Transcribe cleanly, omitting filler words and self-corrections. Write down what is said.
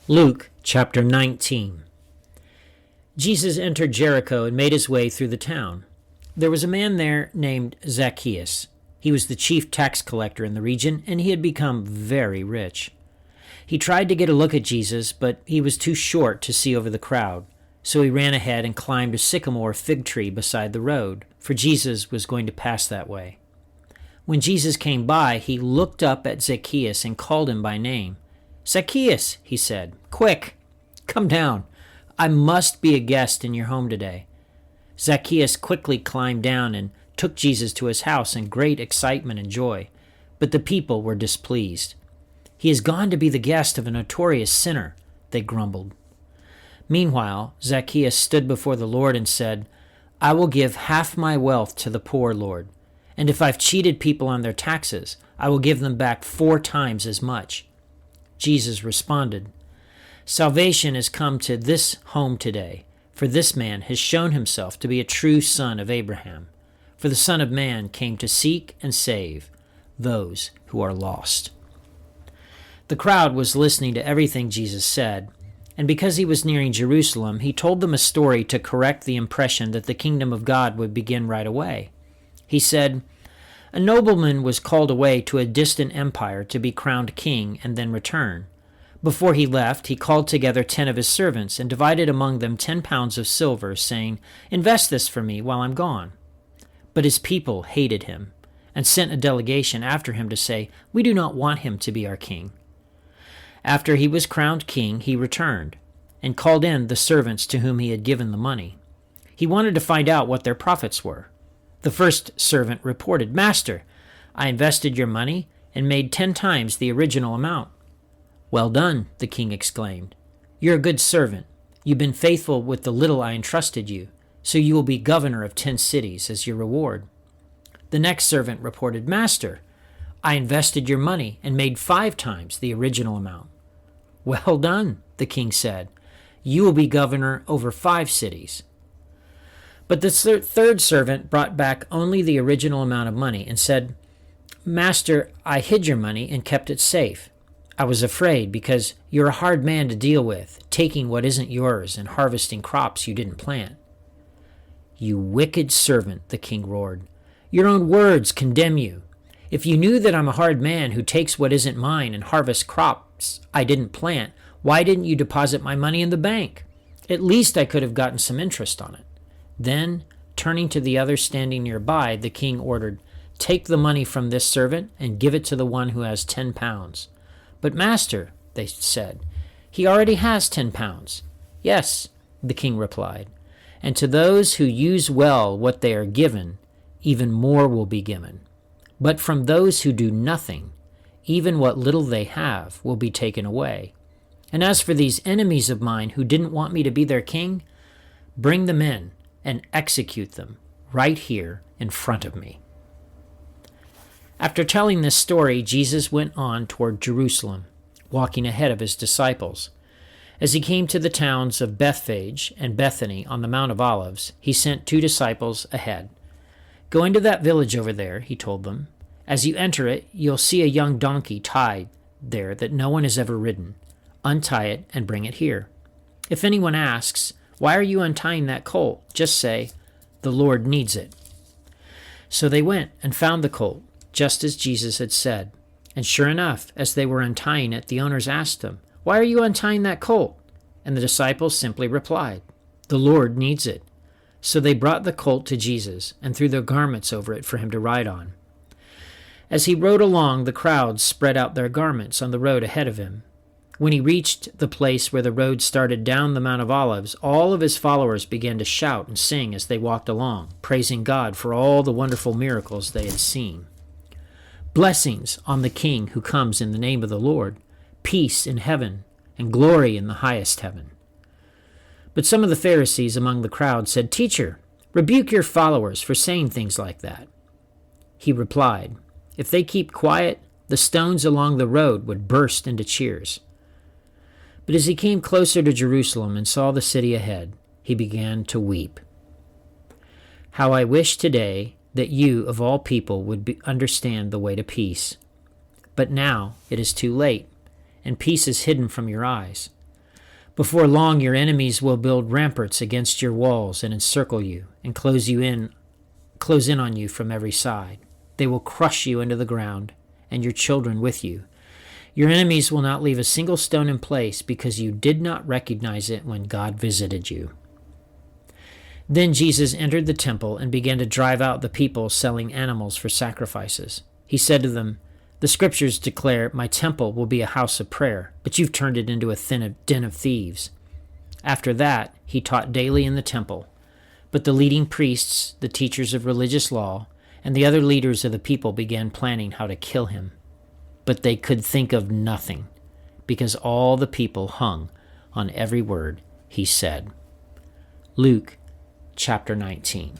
Luke chapter 19. Jesus entered Jericho and made his way through the town. There was a man there named Zacchaeus. He was the chief tax collector in the region, and he had become very rich. He tried to get a look at Jesus, but he was too short to see over the crowd, so he ran ahead and climbed a sycamore fig tree beside the road, for Jesus was going to pass that way. When Jesus came by, he looked up at Zacchaeus and called him by name. "Zacchaeus," he said, "quick, come down. I must be a guest in your home today." Zacchaeus quickly climbed down and took Jesus to his house in great excitement and joy, but the people were displeased. "He has gone to be the guest of a notorious sinner," they grumbled. Meanwhile, Zacchaeus stood before the Lord and said, "I will give half my wealth to the poor, Lord, and if I've cheated people on their taxes, I will give them back 4 times as much." Jesus responded, "Salvation has come to this home today, for this man has shown himself to be a true son of Abraham. For the Son of Man came to seek and save those who are lost." The crowd was listening to everything Jesus said, and because he was nearing Jerusalem, he told them a story to correct the impression that the kingdom of God would begin right away. He said, "A nobleman was called away to a distant empire to be crowned king and then return. Before he left, he called together 10 of his servants and divided among them 10 pounds of silver, saying, 'Invest this for me while I'm gone.' But his people hated him and sent a delegation after him to say, 'We do not want him to be our king.' After he was crowned king, he returned and called in the servants to whom he had given the money. He wanted to find out what their profits were. The first servant reported, 'Master, I invested your money and made 10 times the original amount.' 'Well done,' the king exclaimed. 'You're a good servant. You've been faithful with the little I entrusted you, so you will be governor of 10 cities as your reward.' The next servant reported, 'Master, I invested your money and made 5 times the original amount.' 'Well done,' the king said. 'You will be governor over 5 cities.' But the third servant brought back only the original amount of money and said, 'Master, I hid your money and kept it safe. I was afraid because you're a hard man to deal with, taking what isn't yours and harvesting crops you didn't plant.' 'You wicked servant,' the king roared. 'Your own words condemn you. If you knew that I'm a hard man who takes what isn't mine and harvests crops I didn't plant, why didn't you deposit my money in the bank? At least I could have gotten some interest on it.' Then, turning to the others standing nearby, the king ordered, 'Take the money from this servant and give it to the one who has 10 pounds. "But master,' they said, 'he already has 10 pounds. "'Yes,' the king replied, 'and to those who use well what they are given, even more will be given. But from those who do nothing, even what little they have will be taken away. And as for these enemies of mine who didn't want me to be their king, bring them in and execute them right here in front of me.'" After telling this story, Jesus went on toward Jerusalem, walking ahead of his disciples. As he came to the towns of Bethphage and Bethany on the Mount of Olives, he sent 2 disciples ahead. "Go into that village over there," he told them. "As you enter it, you'll see a young donkey tied there that no one has ever ridden. Untie it and bring it here. If anyone asks, 'Why are you untying that colt?' just say, 'The Lord needs it.'" So they went and found the colt, just as Jesus had said. And sure enough, as they were untying it, the owners asked them, "Why are you untying that colt?" And the disciples simply replied, "The Lord needs it." So they brought the colt to Jesus and threw their garments over it for him to ride on. As he rode along, the crowds spread out their garments on the road ahead of him. When he reached the place where the road started down the Mount of Olives, all of his followers began to shout and sing as they walked along, praising God for all the wonderful miracles they had seen. "Blessings on the King who comes in the name of the Lord, peace in heaven and glory in the highest heaven." But some of the Pharisees among the crowd said, "Teacher, rebuke your followers for saying things like that." He replied, "If they keep quiet, the stones along the road would burst into cheers." But as he came closer to Jerusalem and saw the city ahead, he began to weep. "How I wish today that you, of all people, would understand the way to peace. But now it is too late, and peace is hidden from your eyes. Before long, your enemies will build ramparts against your walls and encircle you and close in on you from every side. They will crush you into the ground and your children with you. Your enemies will not leave a single stone in place because you did not recognize it when God visited you." Then Jesus entered the temple and began to drive out the people selling animals for sacrifices. He said to them, "The scriptures declare my temple will be a house of prayer, but you've turned it into a den of thieves." After that, he taught daily in the temple. But the leading priests, the teachers of religious law, and the other leaders of the people began planning how to kill him. But they could think of nothing, because all the people hung on every word he said. Luke chapter 19.